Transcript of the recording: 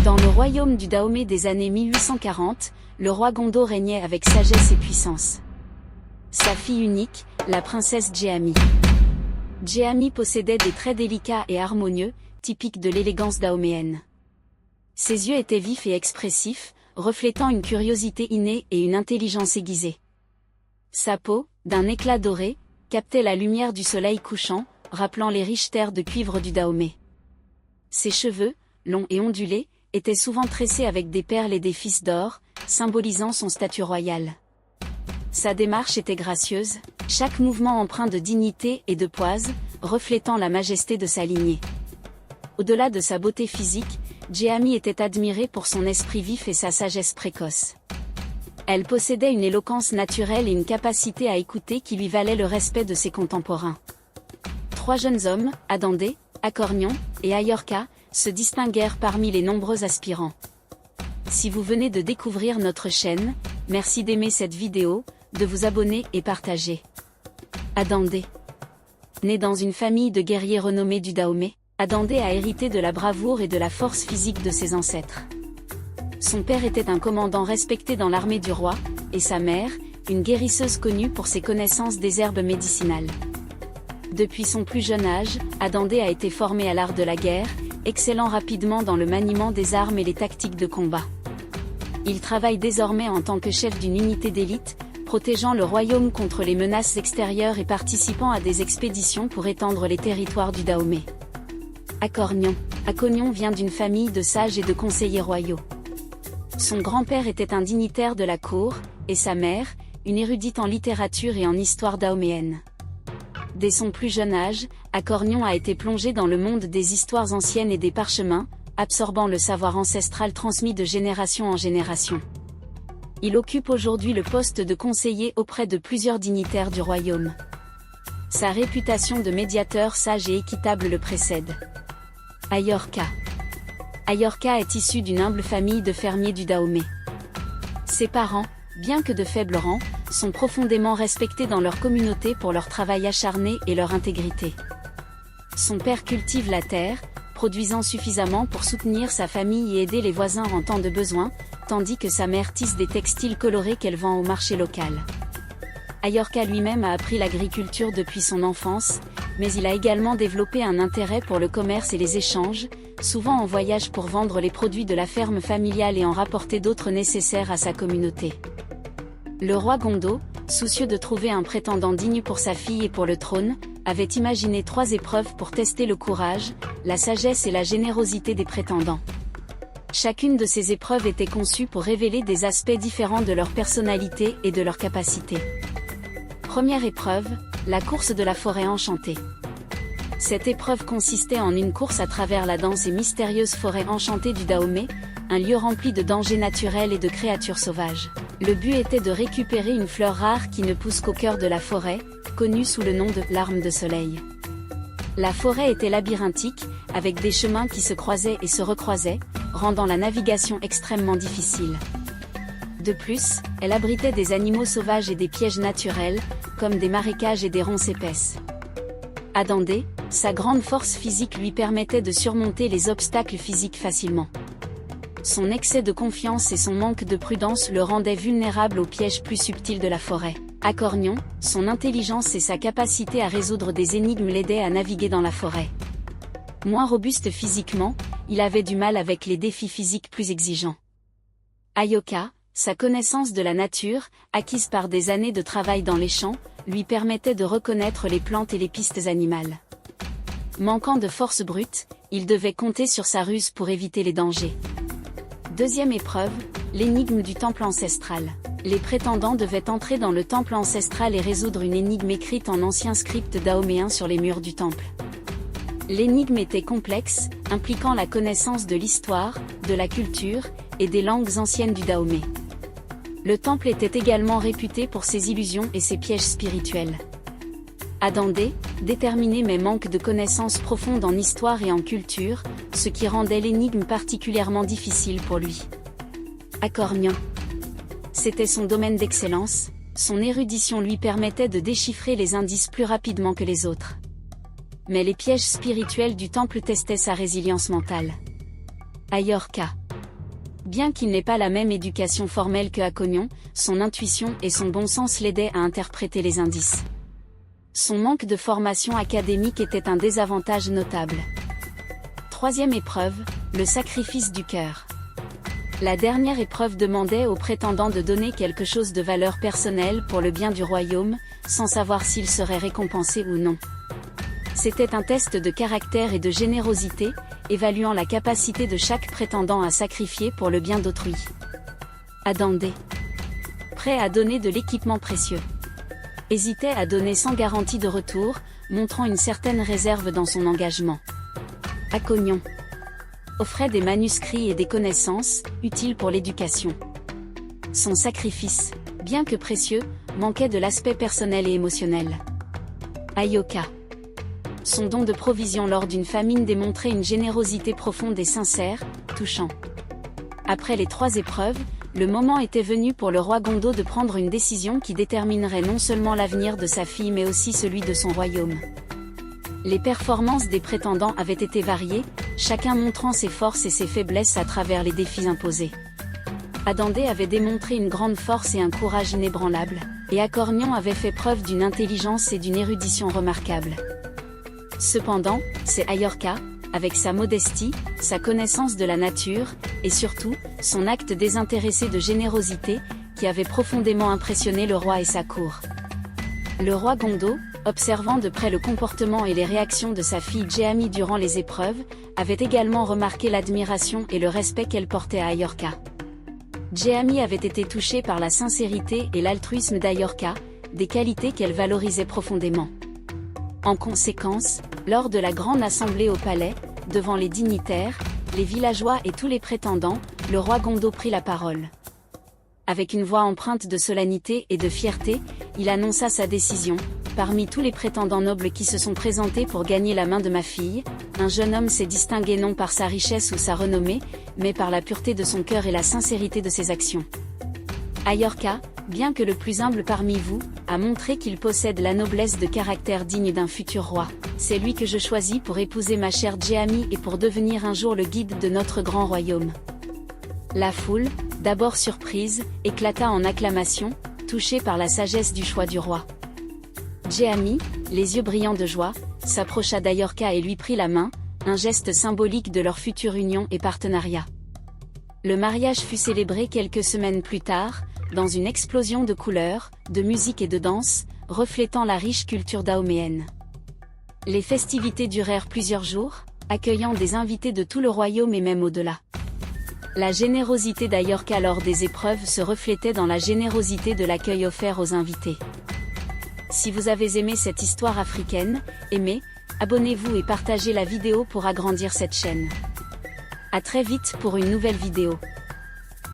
Dans le royaume du Dahomey des années 1840, le roi Gondo régnait avec sagesse et puissance. Sa fille unique, la princesse Djéami. Djéami possédait des traits délicats et harmonieux, typiques de l'élégance dahoméenne. Ses yeux étaient vifs et expressifs, reflétant une curiosité innée et une intelligence aiguisée. Sa peau, d'un éclat doré, captait la lumière du soleil couchant, rappelant les riches terres de cuivre du Dahomey. Ses cheveux, longs et ondulés, étaient souvent tressés avec des perles et des fils d'or, symbolisant son statut royal. Sa démarche était gracieuse, chaque mouvement empreint de dignité et de poise, reflétant la majesté de sa lignée. Au-delà de sa beauté physique, Djéami était admirée pour son esprit vif et sa sagesse précoce. Elle possédait une éloquence naturelle et une capacité à écouter qui lui valait le respect de ses contemporains. 3 jeunes hommes, Adandé, Akornion et Ayorka, se distinguèrent parmi les nombreux aspirants. Si vous venez de découvrir notre chaîne, merci d'aimer cette vidéo, de vous abonner et partager. Adandé. Né dans une famille de guerriers renommés du Dahomey, Adandé a hérité de la bravoure et de la force physique de ses ancêtres. Son père était un commandant respecté dans l'armée du roi, et sa mère, une guérisseuse connue pour ses connaissances des herbes médicinales. Depuis son plus jeune âge, Adandé a été formé à l'art de la guerre, excellant rapidement dans le maniement des armes et les tactiques de combat. Il travaille désormais en tant que chef d'une unité d'élite, protégeant le royaume contre les menaces extérieures et participant à des expéditions pour étendre les territoires du Dahomey. Akornion vient d'une famille de sages et de conseillers royaux. Son grand-père était un dignitaire de la cour, et sa mère, une érudite en littérature et en histoire dahoméenne. Dès son plus jeune âge, Akornion a été plongé dans le monde des histoires anciennes et des parchemins, absorbant le savoir ancestral transmis de génération en génération. Il occupe aujourd'hui le poste de conseiller auprès de plusieurs dignitaires du royaume. Sa réputation de médiateur sage et équitable le précède. Ayorka est issue d'une humble famille de fermiers du Dahomey. Ses parents, bien que de faible rang, sont profondément respectés dans leur communauté pour leur travail acharné et leur intégrité. Son père cultive la terre, produisant suffisamment pour soutenir sa famille et aider les voisins en temps de besoin, tandis que sa mère tisse des textiles colorés qu'elle vend au marché local. Ayorka lui-même a appris l'agriculture depuis son enfance, mais il a également développé un intérêt pour le commerce et les échanges, souvent en voyage pour vendre les produits de la ferme familiale et en rapporter d'autres nécessaires à sa communauté. Le roi Gondo, soucieux de trouver un prétendant digne pour sa fille et pour le trône, avait imaginé 3 épreuves pour tester le courage, la sagesse et la générosité des prétendants. Chacune de ces épreuves était conçue pour révéler des aspects différents de leur personnalité et de leur capacité. Première épreuve, la course de la forêt enchantée. Cette épreuve consistait en une course à travers la dense et mystérieuse forêt enchantée du Dahomey, un lieu rempli de dangers naturels et de créatures sauvages. Le but était de récupérer une fleur rare qui ne pousse qu'au cœur de la forêt, connue sous le nom de « larme de soleil ». La forêt était labyrinthique, avec des chemins qui se croisaient et se recroisaient, rendant la navigation extrêmement difficile. De plus, elle abritait des animaux sauvages et des pièges naturels, comme des marécages et des ronces épaisses. Adandé, sa grande force physique lui permettait de surmonter les obstacles physiques facilement. Son excès de confiance et son manque de prudence le rendaient vulnérable aux pièges plus subtils de la forêt. Akornion, son intelligence et sa capacité à résoudre des énigmes l'aidaient à naviguer dans la forêt. Moins robuste physiquement, il avait du mal avec les défis physiques plus exigeants. Ayorka, sa connaissance de la nature, acquise par des années de travail dans les champs, lui permettait de reconnaître les plantes et les pistes animales. Manquant de force brute, il devait compter sur sa ruse pour éviter les dangers. Deuxième épreuve, l'énigme du temple ancestral. Les prétendants devaient entrer dans le temple ancestral et résoudre une énigme écrite en ancien script dahoméen sur les murs du temple. L'énigme était complexe, impliquant la connaissance de l'histoire, de la culture, et des langues anciennes du Dahomey. Le temple était également réputé pour ses illusions et ses pièges spirituels. Adandé, déterminé mais manque de connaissances profondes en histoire et en culture, ce qui rendait l'énigme particulièrement difficile pour lui. Akornion. C'était son domaine d'excellence, son érudition lui permettait de déchiffrer les indices plus rapidement que les autres. Mais les pièges spirituels du temple testaient sa résilience mentale. Ayorka. Bien qu'il n'ait pas la même éducation formelle que Acognon, son intuition et son bon sens l'aidaient à interpréter les indices. Son manque de formation académique était un désavantage notable. Troisième épreuve, le sacrifice du cœur. La dernière épreuve demandait aux prétendants de donner quelque chose de valeur personnelle pour le bien du royaume, sans savoir s'ils seraient récompensés ou non. C'était un test de caractère et de générosité, évaluant la capacité de chaque prétendant à sacrifier pour le bien d'autrui. Adandé. Prêt à donner de l'équipement précieux. Hésitait à donner sans garantie de retour, montrant une certaine réserve dans son engagement. Acognon. Offrait des manuscrits et des connaissances, utiles pour l'éducation. Son sacrifice, bien que précieux, manquait de l'aspect personnel et émotionnel. Ayoka. Son don de provision lors d'une famine démontrait une générosité profonde et sincère, touchant. Après les 3 épreuves, le moment était venu pour le roi Gondo de prendre une décision qui déterminerait non seulement l'avenir de sa fille mais aussi celui de son royaume. Les performances des prétendants avaient été variées, chacun montrant ses forces et ses faiblesses à travers les défis imposés. Adandé avait démontré une grande force et un courage inébranlables, et Acognon avait fait preuve d'une intelligence et d'une érudition remarquables. Cependant, c'est Ayorka, avec sa modestie, sa connaissance de la nature, et surtout, son acte désintéressé de générosité, qui avait profondément impressionné le roi et sa cour. Le roi Gondo, observant de près le comportement et les réactions de sa fille Djeami durant les épreuves, avait également remarqué l'admiration et le respect qu'elle portait à Ayorka. Djeami avait été touchée par la sincérité et l'altruisme d'Ayorka, des qualités qu'elle valorisait profondément. En conséquence, lors de la grande assemblée au palais, devant les dignitaires, les villageois et tous les prétendants, le roi Gondo prit la parole. Avec une voix empreinte de solennité et de fierté, il annonça sa décision. Parmi tous les prétendants nobles qui se sont présentés pour gagner la main de ma fille, un jeune homme s'est distingué non par sa richesse ou sa renommée, mais par la pureté de son cœur et la sincérité de ses actions. Ayorka, bien que le plus humble parmi vous, a montré qu'il possède la noblesse de caractère digne d'un futur roi. C'est lui que je choisis pour épouser ma chère Djeami et pour devenir un jour le guide de notre grand royaume. La foule, d'abord surprise, éclata en acclamations, touchée par la sagesse du choix du roi. Djeami, les yeux brillants de joie, s'approcha d'Ayorka et lui prit la main, un geste symbolique de leur future union et partenariat. Le mariage fut célébré quelques semaines plus tard, dans une explosion de couleurs, de musique et de danse, reflétant la riche culture dahoméenne. Les festivités durèrent plusieurs jours, accueillant des invités de tout le royaume et même au-delà. La générosité d'Ayorka lors des épreuves se reflétait dans la générosité de l'accueil offert aux invités. Si vous avez aimé cette histoire africaine, aimez, abonnez-vous et partagez la vidéo pour agrandir cette chaîne. À très vite pour une nouvelle vidéo.